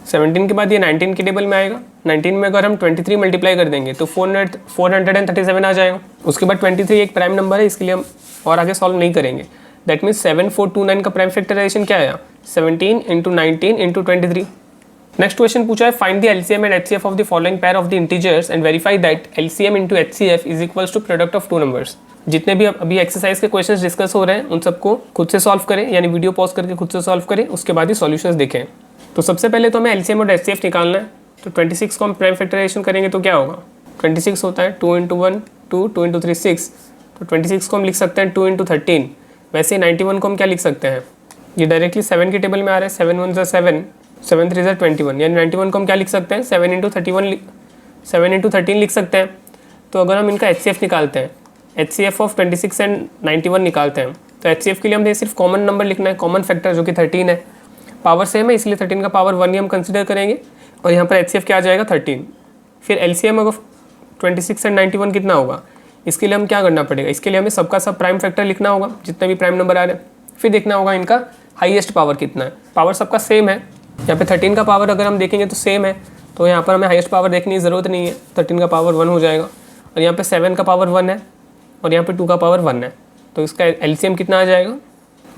17 के बाद ये 19 के टेबल में आएगा। 19 में अगर हम 23 मल्टीप्लाई कर देंगे तो 437 आ जाएगा। उसके बाद 23 एक प्राइम नंबर है, इसके लिए हम और आगे सॉल्व नहीं करेंगे। दैट मीन्स 7429 का प्राइम फैक्टराइजेशन क्या आया 17 × 19 × 23। नेक्स्ट क्वेश्चन पूछा है find the LCM and HCF of the following pair of the integers and verify that LCM × HCF is equals to product of 2 numbers. जितने भी अभी एक्सरसाइज के क्वेश्चंस डिस्कस हो रहे हैं उन सबको खुद से सॉल्व करें, यानी वीडियो पॉज करके खुद से सॉल्व करें, उसके बाद ही सॉल्यूशंस देखें। तो सबसे पहले तो हमें एलसीएम और एचसीएफ निकालना है। तो 26 को हम प्राइम फैक्टराइजेशन करेंगे तो क्या होगा 26 होता है 2 × 1 2, 2 × 3 6, तो 26 को हम लिख सकते हैं 2 × 13। वैसे 91 को हम क्या लिख सकते हैं, ये डायरेक्टली 7 के टेबल में आ रहा है, 7 1 = 7, 7 3 = 21, यानी 91 को हम क्या लिख सकते हैं 7 × 13 लिख सकते हैं। तो अगर हम इनका एचसीएफ निकालते हैं, एचसीएफ ऑफ 26 एंड 91 निकालते हैं, तो एचसीएफ के लिए हमें सिर्फ कॉमन नंबर लिखना है, कॉमन फैक्टर जो कि 13 है। पावर सेम है इसलिए 13 का पावर 1 ही हम कंसिडर करेंगे, और यहाँ पर एचसीएफ क्या आ जाएगा 13। फिर एलसीएम ऑफ 26 एंड 91 कितना होगा, इसके लिए हम क्या करना पड़ेगा, इसके लिए हमें सबका सब प्राइम फैक्टर लिखना होगा जितने भी प्राइम नंबर आ रहे हैं। फिर देखना होगा इनका हाईएस्ट पावर कितना है। पावर सबका सेम है, यहाँ पे 13 का पावर अगर हम देखेंगे तो सेम है, तो यहाँ पर हमें हाईएस्ट पावर देखने की ज़रूरत नहीं है, 13 का पावर 1 हो जाएगा। और यहाँ पे 7 का पावर 1 है और यहाँ पे 2 का पावर 1 है, तो इसका एलसीएम कितना आ जाएगा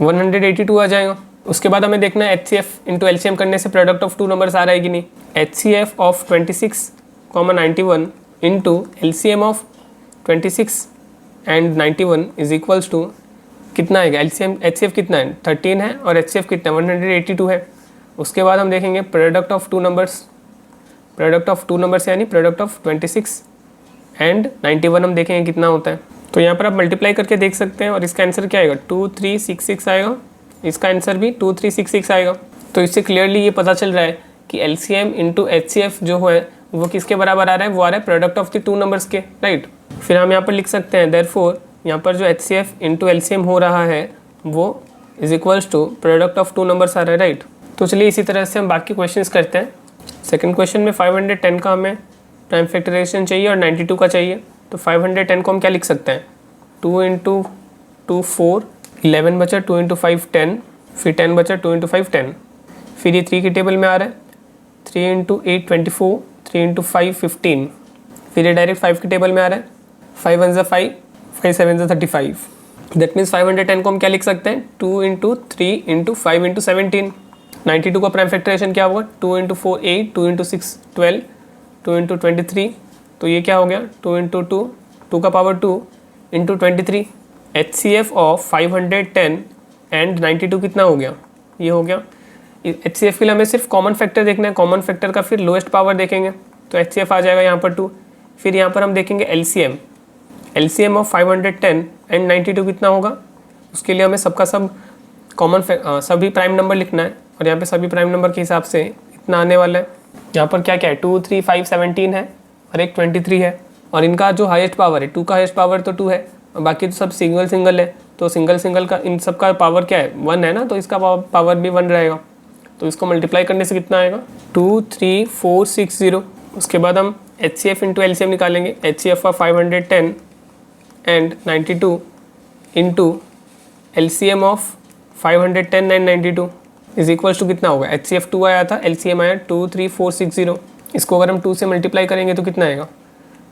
182 आ जाएगा। उसके बाद हमें देखना है एचसीएफ इंटू एलसीएम करने से प्रोडक्ट ऑफ 2 नंबर्स आ रहा है कि नहीं। HCF of 26, 91 into LCM of 26 and 91 is equals to कितना आएगा, एलसीएम एचसीएफ कितना है 13 है और एचसीएफ कितना है 182 है। उसके बाद हम देखेंगे प्रोडक्ट ऑफ 2 नंबर्स, यानी प्रोडक्ट ऑफ 26 एंड 91 हम देखेंगे कितना होता है। तो यहाँ पर आप मल्टीप्लाई करके देख सकते हैं और इसका आंसर क्या आएगा 2366 आएगा, इसका आंसर भी 2366 आएगा। तो इससे क्लियरली ये पता चल रहा है कि एलसीएम इंटू एचसीएफ जो है वो किसके बराबर आ रहा है, वो आ रहा है प्रोडक्ट ऑफ द 2 नंबर्स के, राइट। फिर हम यहाँ पर लिख सकते हैं देयरफॉर यहाँ पर जो एचसीएफ इंटू एलसीएम हो रहा है वो is equals to product of 2 numbers आ रहा है, राइट। तो चलिए इसी तरह से हम बाकी क्वेश्चंस करते हैं। सेकंड क्वेश्चन में 510 का हमें प्राइम फैक्टराइजेशन चाहिए और 92 का चाहिए। तो 510 को हम क्या लिख सकते हैं, 2 इंटू 2 4, 11 बचा, 2 इंटू 5 10, फिर 10 बचा, 2 इंटू 5 10, फिर ये 3 की टेबल में आ रहा है, 3 इंटू 8 24, 3 इंटू 5 15, फिर ये डायरेक्ट 5 की टेबल में आ रहा है, 5 1 5, 5 7 35। दैट मीन्स 510 को हम क्या लिख सकते हैं, 2 इंटू 3 इंटू 5 इंटू 17। 92 का प्राइम फैक्टराइजेशन क्या होगा, 2 इंटू 4 8, 2 इंटू 6 12, 2 इंटू 23, तो ये क्या हो गया 2 इंटू 2, 2 का power 2 into 23। HCF of 510 and 92 कितना हो गया, ये हो गया। HCF के लिए हमें सिर्फ कॉमन फैक्टर देखना है, कॉमन फैक्टर का फिर लोएस्ट पावर देखेंगे तो HCF आ जाएगा यहाँ पर 2। फिर यहाँ पर हम देखेंगे LCM ऑफ 510 एंड 92 कितना होगा, उसके लिए हमें सबका सब कॉमन सभी प्राइम नंबर लिखना है और यहाँ पे सभी प्राइम नंबर के हिसाब से इतना आने वाला है। यहाँ पर क्या क्या है, 2 3 5 17 है और एक 23 है, और इनका जो हाईएस्ट पावर है 2 का हाईएस्ट पावर तो 2 है और बाकी तो सब सिंगल है, तो सिंगल का इन सब का पावर क्या है 1 है ना, तो इसका पावर भी 1 रहेगा। तो इसको मल्टीप्लाई करने से कितना आएगा 2 3 4 6 0। उसके बाद हम HCF इंटू LCM निकालेंगे, HCF of 510 and 92 into LCM of 510 and 92 is equals to कितना होगा, HCF 2 आया था, LCM आया 2 3 4 6 0। इसको अगर हम 2 से मल्टीप्लाई करेंगे तो कितना आएगा,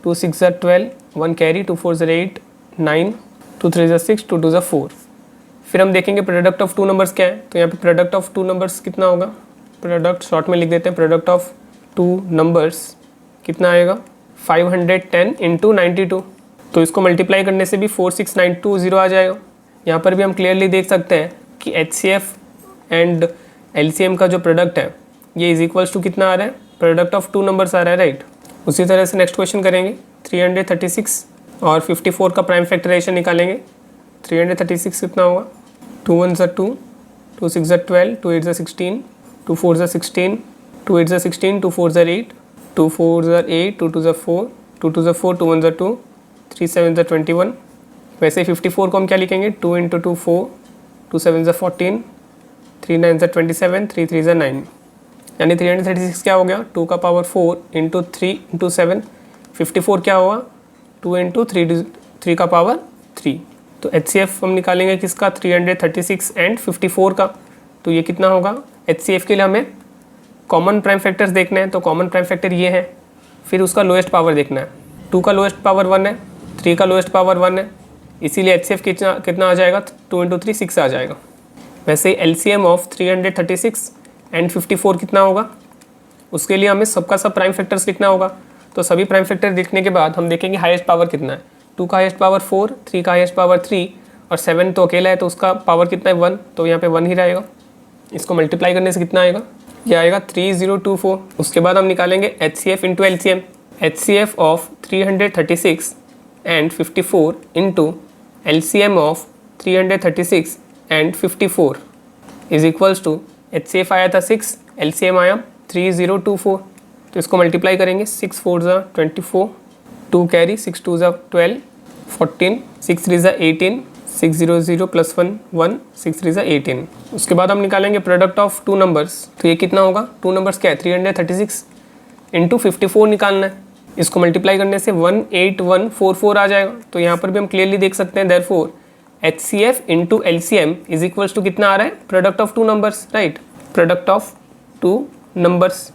2 6 12, 1 कैरी, 2 4 8 9, 2 3 6, 2 2 4। फिर हम देखेंगे प्रोडक्ट ऑफ 2 नंबर्स क्या है, तो यहाँ पे प्रोडक्ट ऑफ 2 नंबर्स कितना होगा, प्रोडक्ट शॉर्ट में लिख देते हैं, प्रोडक्ट ऑफ 2 नंबर्स कितना आएगा 510 इंटू 92। तो इसको मल्टीप्लाई करने से भी 46920 आ जाएगा। यहाँ पर भी हम क्लियरली देख सकते हैं कि HCF एंड LCM का जो प्रोडक्ट है ये इज इक्वल्स टू कितना आ रहा है, प्रोडक्ट ऑफ 2 नंबर्स आ रहा है, राइट। उसी तरह से नेक्स्ट क्वेश्चन करेंगे, 336 और 54 का प्राइम फैक्टराइजेशन निकालेंगे। 336 कितना होगा, 2 1 2, 2 6 12, 2 8 16, 2 4 16, 2 8 16, 2 4 8, 2 4 8, 2 2 4, 2 2 4, 2 1 2, 3 7 21। वैसे 54 को हम क्या लिखेंगे, 2 इंटू 2 4, 2 7 14, 3 9 27, 3 3 9, यानी 336 क्या हो गया 2 का पावर 4 इंटू 3 इंटू 7। 54 क्या होगा 2 इंटू 3 का पावर 3। तो HCF हम निकालेंगे किसका, 336 एंड 54 का। तो ये कितना होगा, HCF के लिए हमें कॉमन प्राइम फैक्टर्स देखने हैं, तो कॉमन प्राइम फैक्टर ये है, फिर उसका लोएस्ट पावर देखना है। 2 का लोएस्ट पावर 1 है, 3 का लोएस्ट पावर 1 है, इसीलिए HCF कितना आ जाएगा, 2 इंटू 3 6 आ जाएगा। वैसे ही LCM ऑफ 336 एंड 54 कितना होगा, उसके लिए हमें सबका सब प्राइम फैक्टर्स लिखना होगा। तो सभी प्राइम फैक्टर लिखने के बाद हम देखेंगे हाईएस्ट पावर कितना है। 2 का हाईएस्ट पावर 4, 3 का हाईएस्ट पावर 3 और 7 तो अकेला है, तो उसका पावर कितना है 1, तो यहाँ पे 1 ही रहेगा। इसको मल्टीप्लाई करने से कितना आएगा, ये आएगा 3024। उसके बाद हम निकालेंगे HCF into LCM। HCF of 336 and 54 into LCM of 336 and 54 is equals to, HCF आया था 6, LCM आया 3024। तो इसको मल्टीप्लाई करेंगे, 6 4 24, 2 कैरी, 6 2 12, 14, 6 3 18, 6 0 0 प्लस 1 1, 6 3 18। उसके बाद हम निकालेंगे प्रोडक्ट ऑफ 2 नंबर्स। तो ये कितना होगा, 2 नंबर्स क्या है 336 इंटू 54 निकालना है। इसको मल्टीप्लाई करने से 18144 आ जाएगा। तो यहाँ पर भी हम क्लियरली देख सकते हैं, therefore HCF into LCM is equals to कितना आ रहा है, product of 2 numbers, right, product of 2 numbers.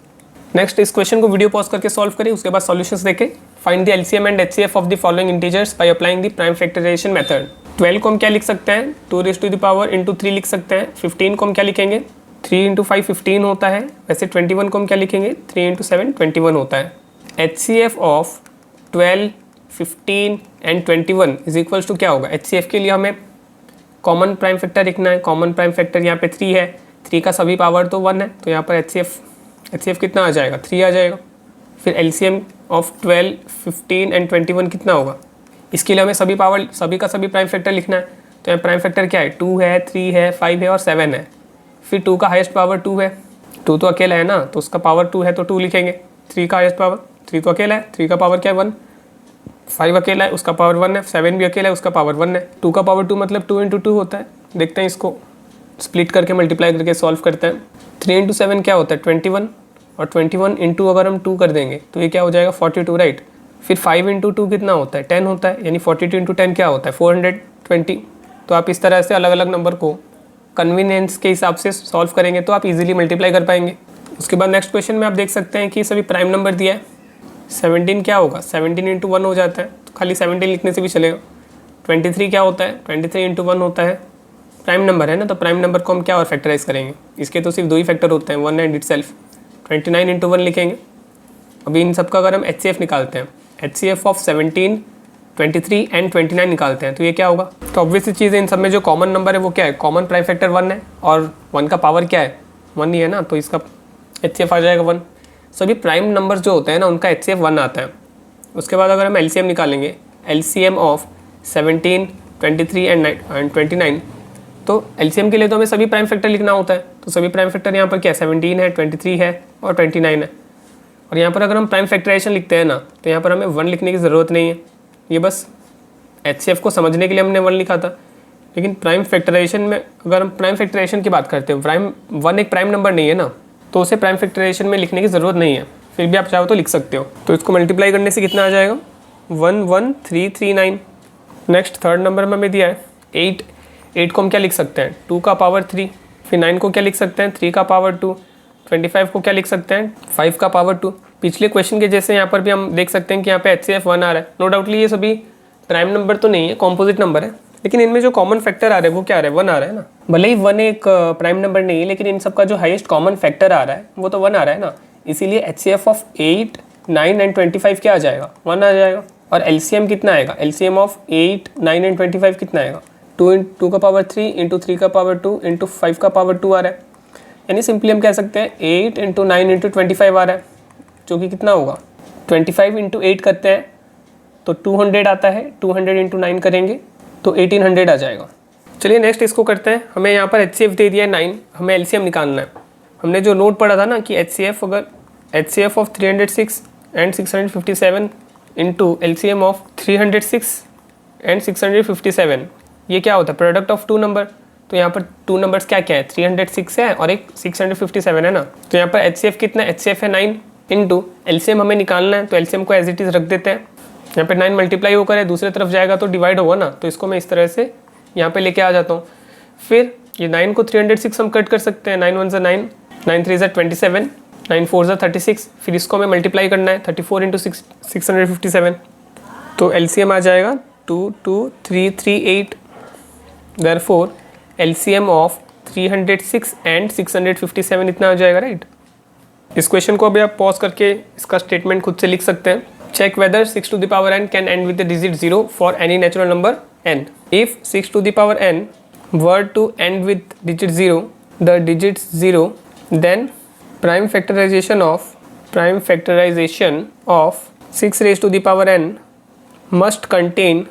Next इस क्वेश्चन को वीडियो पॉज करके सॉल्व करें, उसके बाद सॉल्यूशंस देखें। Find the LCM and HCF of the following integers by applying the prime factorisation method. 12 को हम क्या लिख सकते हैं, 2 raise to the power into 3 लिख सकते हैं। 15 को हम क्या लिखेंगे, 3 इंटू 5 15 होता है। वैसे 21 को हम क्या लिखेंगे, 3 इंटू 7 21 होता है। HCF of 12, 15 and 21 is equals to क्या होगा, HCF के लिए हमें कॉमन प्राइम फैक्टर लिखना है। कॉमन प्राइम फैक्टर यहाँ पे 3 है, 3 का सभी पावर तो 1 है, तो यहाँ पर HCF कितना आ जाएगा, 3 आ जाएगा। फिर LCM ऑफ 12, 15 एंड 21 कितना होगा, इसके लिए हमें सभी का सभी प्राइम फैक्टर लिखना है। तो यहाँ प्राइम फैक्टर क्या है, 2 है, 3 है, 5 है और 7 है। फिर 2 का हाईएस्ट पावर 2 है, 2 तो अकेला है ना, तो उसका पावर 2 है तो 2 लिखेंगे। 3 का हाईएस्ट पावर, 3 तो अकेला है, 3 का पावर क्या है 1। 5 अकेला है, उसका पावर 1 है। 7 भी अकेला है, उसका पावर 1 है। 2 का पावर 2 मतलब 2 इंटू 2 होता है। देखते हैं, इसको स्प्लिट करके मल्टीप्लाई करके सॉल्व करते हैं। 3 इंटू 7 क्या होता है 21, और 21 इंटू अगर हम 2 कर देंगे तो ये क्या हो जाएगा 42, राइट। फिर 5 इंटू 2 कितना होता है 10 होता है, यानी 42 इंटू 10 क्या होता है 420। तो आप इस तरह से अलग अलग नंबर को कन्वीनियंस के हिसाब से सॉल्व करेंगे तो आप इजीली मल्टीप्लाई कर पाएंगे। उसके बाद नेक्स्ट क्वेश्चन में आप देख सकते हैं कि सभी प्राइम नंबर दिया है। 17 क्या होगा 17 इंटू 1 हो जाता है, तो खाली 17 लिखने से भी चलेगा। 23 क्या होता है 23 इंटू 1 होता है, प्राइम नंबर है ना, तो प्राइम नंबर को हम क्या और फैक्टराइज करेंगे, इसके तो सिर्फ 2 ही फैक्टर होते हैं 1 एंड इट सेल्फ। 29 इंटू 1 लिखेंगे। अभी इन सब का अगर हम HCF निकालते हैं, HCF ऑफ 17, 23 एंड 29 निकालते हैं तो ये क्या होगा। तो ऑब्वियस सी चीज़ है, इन सब में जो कॉमन नंबर है वो क्या है, कॉमन प्राइम फैक्टर 1 है और 1 का पावर क्या है 1 ही है ना, तो इसका HCF आ जाएगा 1। सभी प्राइम नंबर जो होते हैं ना उनका HCF 1 आता है। उसके बाद अगर हम LCM निकालेंगे, LCM ऑफ 17, 23 एंड 29, तो LCM के लिए तो हमें सभी प्राइम फैक्टर लिखना होता है। तो सभी प्राइम फैक्टर यहाँ पर क्या है 17 है, 23 है और 29 है। और यहाँ पर अगर हम प्राइम फैक्टराइजेशन लिखते हैं ना तो यहाँ पर हमें 1 लिखने की ज़रूरत नहीं है, ये बस HCF को समझने के लिए हमने 1 लिखा था। लेकिन प्राइम फैक्टराइजेशन में अगर हम प्राइम फैक्टराइजेशन की बात करते हैं, प्राइम 1 एक प्राइम नंबर नहीं है ना, तो उसे प्राइम फैक्टराइजेशन में लिखने की ज़रूरत नहीं है, फिर भी आप चाहो तो लिख सकते हो। तो इसको मल्टीप्लाई करने से कितना आ जाएगा 11339। नेक्स्ट थर्ड नंबर में हमें दिया है 8 को हम क्या लिख सकते हैं 2 का पावर 3, फिर 9 को क्या लिख सकते हैं 3 का पावर 2, 25 को क्या लिख सकते हैं 5 का पावर 2। पिछले क्वेश्चन के जैसे यहाँ पर भी हम देख सकते हैं कि यहाँ पे HCF 1 आ रहा है। नो डाउटली ये सभी प्राइम नंबर तो नहीं है, कॉम्पोजिट नंबर है, लेकिन इनमें जो कॉमन फैक्टर आ रहा है वो क्या आ रहा है 1 आ रहा है ना। भले ही 1 एक प्राइम नंबर नहीं है, लेकिन इन सब का जो हाईएस्ट कॉमन फैक्टर आ रहा है वो तो 1 आ रहा है ना, इसीलिए HCF ऑफ 8, 9 एंड 25 क्या आ जाएगा 1 आ जाएगा। और LCM कितना आएगा, LCM ऑफ 8, 9 एंड 25 कितना आएगा 2 का पावर 3 इंटू 3 का पावर 2 इंटू 5 का पावर 2 आ रहा है। यानी सिंपली हम कह सकते हैं 8 इंटू 9 इंटू 25 आ रहा है, जो कि कितना होगा 25 इंटू 8 करते हैं तो 200 आता है, 200 इंटू 9 करेंगे तो 1800 आ जाएगा। चलिए नेक्स्ट इसको करते हैं। हमें यहाँ पर HCF दे दिया है 9, हमें LCM निकालना है। हमने जो नोट पढ़ा था ना कि HCF अगर HCF of 306 and 657 into LCM of 306 and 657, ये क्या होता है प्रोडक्ट ऑफ 2 नंबर। तो यहाँ पर 2 नंबर्स क्या क्या है 306 है और एक 657 है ना। तो यहाँ पर HCF कितना HCF है 9 इंटू LCM हमें निकालना है, तो LCM को एज इट इज़ रख देते हैं। यहाँ पे 9 मल्टीप्लाई होकर है, दूसरी तरफ जाएगा तो डिवाइड होगा ना, तो इसको मैं इस तरह से यहाँ पे लेके आ जाता हूँ। फिर ये 9 को 306 हम कट कर सकते हैं, 9 1 ज़ा 9, 9 3 ज़ा 27, 9 4 ज़ा 36। फिर इसको हमें मल्टीप्लाई करना है 34 इंटू 657, तो LCM आ जाएगा 22338। देयरफॉर LCM ऑफ 306 एंड 657 इतना आ जाएगा, राइट। इस क्वेश्चन को अभी आप पॉज करके इसका स्टेटमेंट खुद से लिख सकते हैं। Check whether 6 to the power n can end with the digit 0 for any natural number n. If 6 to the power n were to end with digit 0, the digit 0, then prime factorization of 6 raised to the power n must contain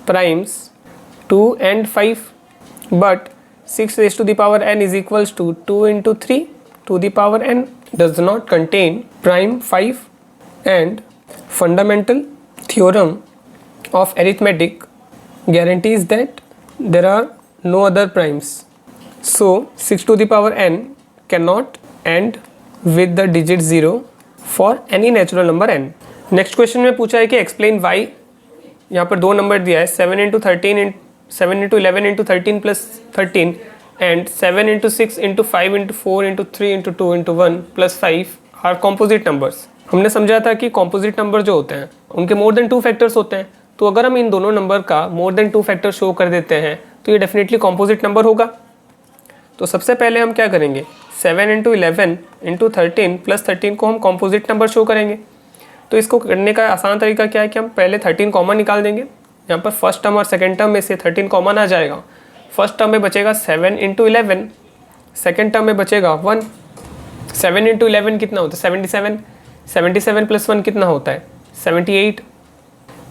primes 2 and 5. But 6 raised to the power n is equals to 2 into 3 to the power n does not contain prime 5. And fundamental theorem of arithmetic guarantees that there are no other primes. So 6 to the power n cannot end with the digit 0 for any natural number n. Next question में पूछा है कि explain why. यहाँ पर 2 number दिया है 7 into 13 7 into 11 into 13 plus 13 and 7 into 6 into 5 into 4 into 3 into 2 into 1 plus 5 are composite numbers. हमने समझा था कि कॉम्पोजिट नंबर जो होते हैं उनके मोर देन 2 फैक्टर्स होते हैं। तो अगर हम इन दोनों नंबर का मोर देन 2 फैक्टर शो कर देते हैं तो ये डेफिनेटली कॉम्पोजिट नंबर होगा। तो सबसे पहले हम क्या करेंगे 7 इंटू 11 इंटू 13 प्लस 13 को हम कॉम्पोजिट नंबर शो करेंगे। तो इसको करने का आसान तरीका क्या है कि हम पहले 13 कॉमन निकाल देंगे। यहाँ पर फर्स्ट टर्म और सेकेंड टर्म में से 13 कॉमन आ जाएगा। फर्स्ट टर्म में बचेगा 7 इंटू 11, सेकेंड टर्म में बचेगा 1। 7 इंटू 11 कितना होता है 77, 77 प्लस 1 कितना होता है 78।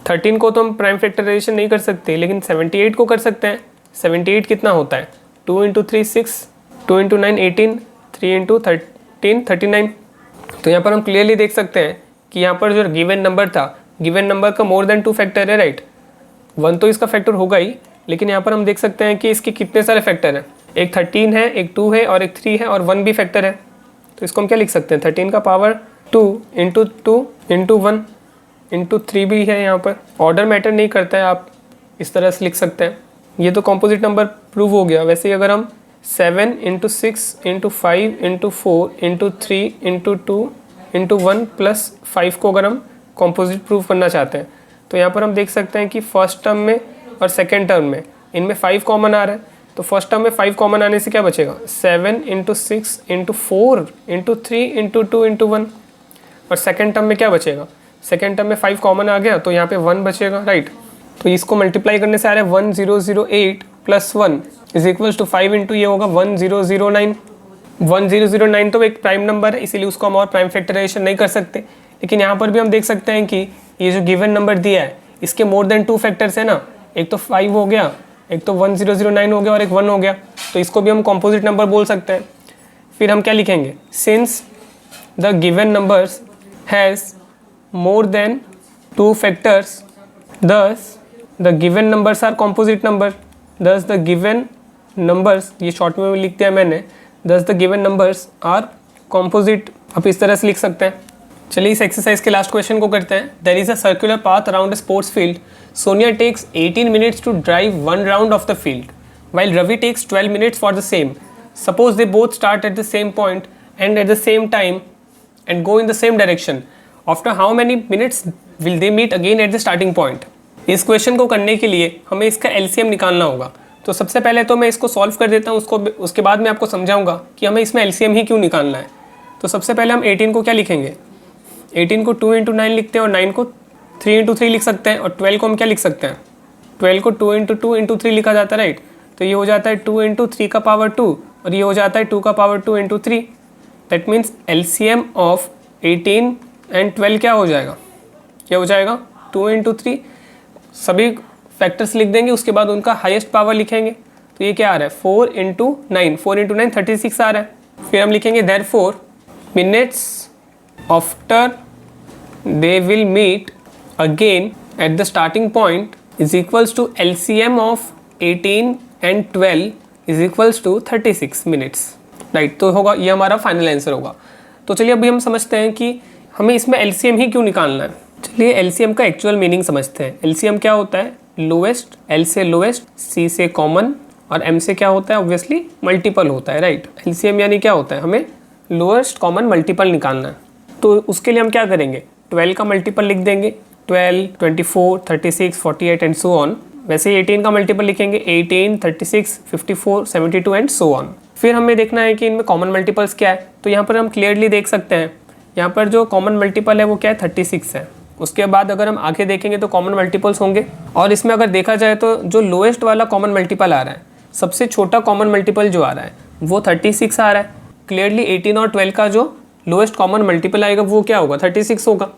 13 को तो हम प्राइम फैक्टराइजेशन नहीं कर सकते, लेकिन 78 को कर सकते हैं। 78 कितना होता है 2 इंटू 3 6, 2 इंटू 9 18, 3 इंटू 13 39। तो यहाँ पर हम क्लियरली देख सकते हैं कि यहाँ पर जो गिवन नंबर था, गिवन नंबर का मोर देन 2 फैक्टर है, राइट। 1 तो इसका फैक्टर होगा ही, लेकिन यहाँ पर हम देख सकते हैं कि इसके कितने सारे फैक्टर हैं। एक 13 है, एक 2 है और एक 3 है और 1 भी फैक्टर है। तो इसको हम क्या लिख सकते हैं, 13 का पावर 2 इंटू 2 इंटू 1 इंटू 3 भी है यहाँ पर। ऑर्डर मैटर नहीं करता है, आप इस तरह से लिख सकते हैं। ये तो कॉम्पोजिट नंबर प्रूव हो गया। वैसे ही अगर हम 7 into 6 into 5 into 4 into 3 into 2 into 1 plus 5 को अगर हम कॉम्पोजिट प्रूव करना चाहते हैं तो यहाँ पर हम देख सकते हैं कि फर्स्ट टर्म में और सेकेंड टर्म में इनमें 5 कॉमन आ रहा है। तो फर्स्ट टर्म में 5 कॉमन आने से क्या बचेगा, 7 into 6 into 4 into 3 into 2 into 1। और सेकेंड टर्म में क्या बचेगा, सेकेंड टर्म में 5 कॉमन आ गया तो यहाँ पे 1 बचेगा, राइट। तो इसको मल्टीप्लाई करने से आ रहा है 1008 plus 1 is equals to 5 into ये होगा 1009। 1009 तो एक प्राइम नंबर है, इसीलिए उसको हम और प्राइम फैक्टराइजेशन नहीं कर सकते। लेकिन यहाँ पर भी हम देख सकते हैं कि ये जो गिवन नंबर दिया है इसके मोर देन 2 फैक्टर्स है ना, एक तो 5 हो गया, एक तो 1009 हो गया और एक 1 हो गया, तो इसको भी हम कॉम्पोजिट नंबर बोल सकते हैं। फिर हम क्या लिखेंगे, since the given numbers has more than 2 factors thus the given numbers are composite number, thus the given numbers, ये शॉर्ट में लिख दिया मैंने, thus the given numbers are composite। आप इस तरह से लिख सकते हैं। चलिए इस एक्सरसाइज के लास्ट क्वेश्चन को करते हैं। There is a circular path around a sports field. Sonia takes 18 minutes to drive 1 round of the field while Ravi takes 12 minutes for the same. Suppose they both start at the same point and at the same time and go in the same direction. After how many minutes will they meet again at the starting point? इस question को करने के लिए हमें इसका LCM निकालना होगा। तो सबसे पहले तो मैं इसको सॉल्व कर देता हूँ, उसके बाद मैं आपको समझाऊंगा कि हमें इसमें एलसीएम ही क्यों निकालना है। तो सबसे पहले हम 18 को क्या लिखेंगे, 18 को 2 इंटू 9 लिखते हैं और 9 को 3 इंटू 3 लिख सकते हैं। और 12 को हम क्या लिख सकते हैं, 12 को 2 इंटू 2 इंटू 3 लिखा जाता है, राइट। तो ये हो जाता है 2 इंटू 3 का पावर 2 और ये हो जाता है 2 का power 2 into 3। That means LCM of 18 and 12 क्या हो जाएगा, क्या हो जाएगा 2 इंटू 3। सभी फैक्टर्स लिख देंगे, उसके बाद उनका हाईएस्ट पावर लिखेंगे। तो ये क्या आ रहा है 4 इंटू 9, 4 इंटू 9 36 आ रहा है। फिर हम लिखेंगे therefore minutes after they will meet again at the starting point is equals to LCM of 18 and 12 is equals to 36 minutes, right. तो होगा ये हमारा फाइनल आंसर होगा। तो चलिए अभी हम समझते हैं कि हमें इसमें एलसीएम ही क्यों निकालना है। चलिए एलसीएम का एक्चुअल मीनिंग समझते हैं। एलसीएम क्या होता है, लोएस्ट, एल से लोएस्ट, सी से कॉमन और एम से क्या होता है, ऑब्वियसली मल्टीपल होता है, राइट। एलसीएम यानी क्या होता है, हमें लोएस्ट कॉमन मल्टीपल निकालना है। तो उसके लिए हम क्या करेंगे, 12 का मल्टीपल लिख देंगे, 12, 24, 36, 48 एंड सो ऑन। वैसे 18 का मल्टीपल लिखेंगे, 18, 36, 54, 72 एंड सो ऑन। फिर हमें देखना है कि इनमें कॉमन मल्टीपल्स क्या है। तो यहाँ पर हम क्लियरली देख सकते हैं, यहाँ पर जो कॉमन मल्टीपल है वो क्या है, 36 है। उसके बाद अगर हम आगे देखेंगे तो कॉमन मल्टीपल्स होंगे। और इसमें अगर देखा जाए तो जो लोएस्ट वाला कॉमन मल्टीपल आ रहा है, सबसे छोटा कॉमन मल्टीपल जो आ रहा है वो 36 आ रहा है। क्लियरली 18 और 12 का जो लोएस्ट कॉमन मल्टीपल आएगा वो क्या होगा, 36 होगा।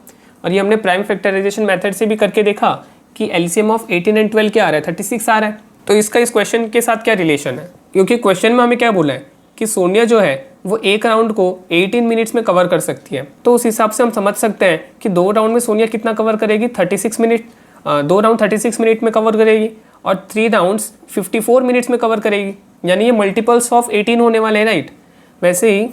और ये हमने प्राइम फैक्टराइजेशन मेथड से भी करके देखा कि एलसीएम ऑफ 18 एंड 12 क्या आ रहा है, 36 आ रहा है। तो इसका इस क्वेश्चन के साथ क्या रिलेशन है, क्योंकि क्वेश्चन में हमें क्या बोला है कि सोनिया जो है वो एक राउंड को 18 मिनट्स में कवर कर सकती है। तो उस हिसाब से हम समझ सकते हैं कि 2 राउंड में सोनिया कितना कवर करेगी, 36 मिनट। 2 राउंड 36 मिनट में कवर करेगी और 3 राउंड्स 54 मिनट्स में कवर करेगी। यानी ये मल्टीपल्स ऑफ 18 होने वाले हैं, राइट। वैसे ही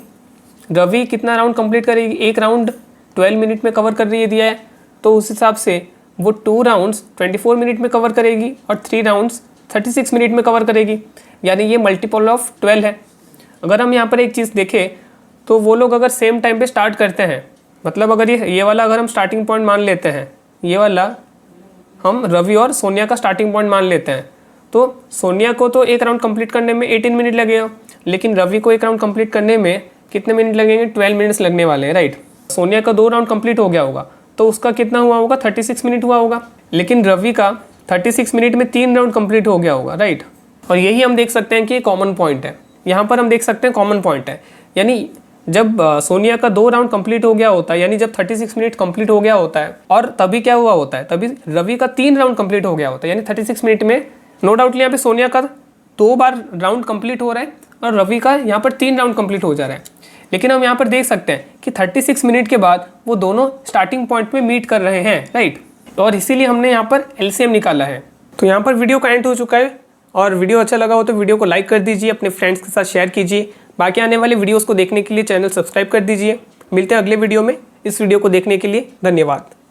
रवि कितना राउंड कंप्लीट करेगी, एक राउंड 12 मिनट में कवर कर रही है दिया है, तो उस हिसाब से वो 2 राउंड्स 24 मिनट में कवर करेगी और 3 राउंड्स 36 मिनट में कवर करेगी। यानी ये मल्टीपल ऑफ 12 है। अगर हम यहाँ पर एक चीज़ देखें तो वो लोग अगर सेम टाइम पे स्टार्ट करते हैं, मतलब अगर ये वाला अगर हम स्टार्टिंग पॉइंट मान लेते हैं, ये वाला हम रवि और सोनिया का स्टार्टिंग पॉइंट मान लेते हैं, तो सोनिया को तो एक राउंड कंप्लीट करने में 18 मिनट लगेगा, लेकिन रवि को एक राउंड कंप्लीट करने में कितने मिनट लगेंगे, 12 मिनट्स लगने वाले हैं, राइट। सोनिया का 2 राउंड कंप्लीट हो गया होगा तो उसका कितना हुआ होगा, 36 मिनट हुआ होगा। लेकिन रवि का 36 मिनट में 3 राउंड कंप्लीट हो गया होगा, राइट। और यही हम देख सकते हैं कि कॉमन पॉइंट है। यहाँ पर हम देख सकते हैं कॉमन पॉइंट है, यानी जब सोनिया का 2 राउंड कंप्लीट हो गया होता है, यानी जब 36 मिनट कंप्लीट हो गया होता है, और तभी क्या हुआ होता है, तभी रवि का 3 राउंड कंप्लीट हो गया होता है। यानी 36 मिनट में नो डाउटली यहाँ पे सोनिया का 2 बार राउंड कंप्लीट हो रहा है और रवि का यहाँ पर 3 राउंड कंप्लीट हो जा रहा है। लेकिन हम यहाँ पर देख सकते हैं कि 36 मिनट के बाद वो दोनों स्टार्टिंग पॉइंट में मीट कर रहे हैं, राइट। और इसीलिए हमने यहाँ पर एलसीएम निकाला है। तो यहाँ पर वीडियो का एंड हो चुका है, और वीडियो अच्छा लगा हो तो वीडियो को लाइक कर दीजिए, अपने फ्रेंड्स के साथ शेयर कीजिए। बाकी आने वाले वीडियोस को देखने के लिए चैनल सब्सक्राइब कर दीजिए। मिलते हैं अगले वीडियो में। इस वीडियो को देखने के लिए धन्यवाद।